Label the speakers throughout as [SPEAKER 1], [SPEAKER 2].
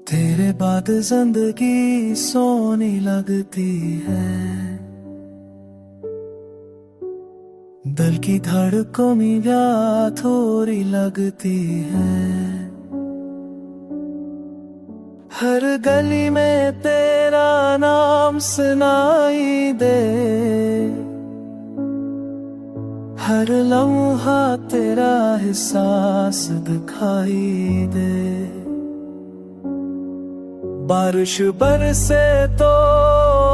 [SPEAKER 1] तेरे बाद जिंदगी सोनी लगती है। दिल की धड़कों में ब्याह थोड़ी लगती है। हर गली में तेरा नाम सुनाई दे, हर लम्हा तेरा एहसास दिखाई दे। बारिश बरसे तो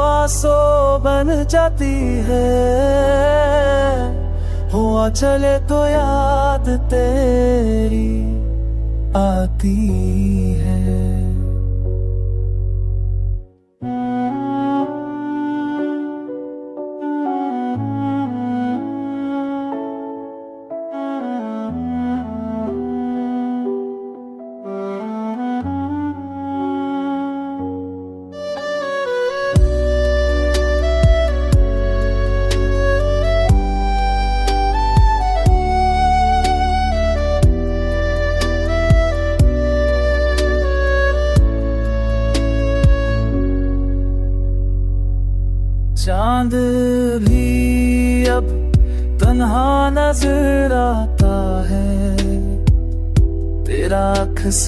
[SPEAKER 1] आंसू बन जाती है, हुआ चले तो याद तेरी आती है। चांद भी अब तन्हा नजर आता है, तेरा अक्स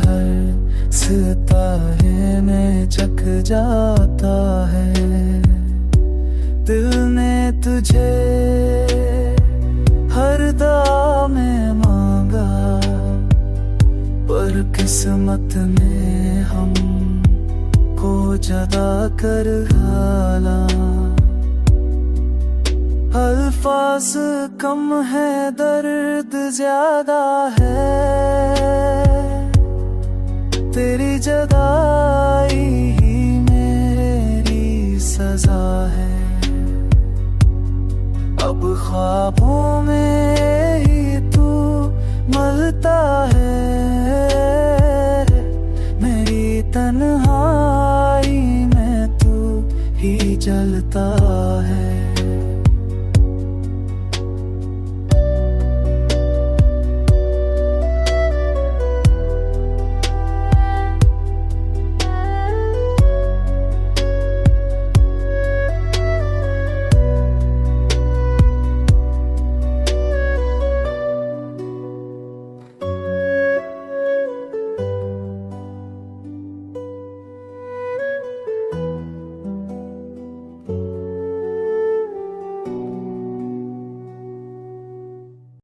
[SPEAKER 1] हर सितारे में चक जाता है। दिल ने तुझे हर दुआ में मांगा, पर किस्मत ने हम को जुदा कर डाला। अल्फाज कम है, दर्द ज्यादा है, तेरी जुदाई ही मेरी सजा है। अब ख्वाबों में ही तू मिलता है, मेरी तन्हाई में तू ही जलता है।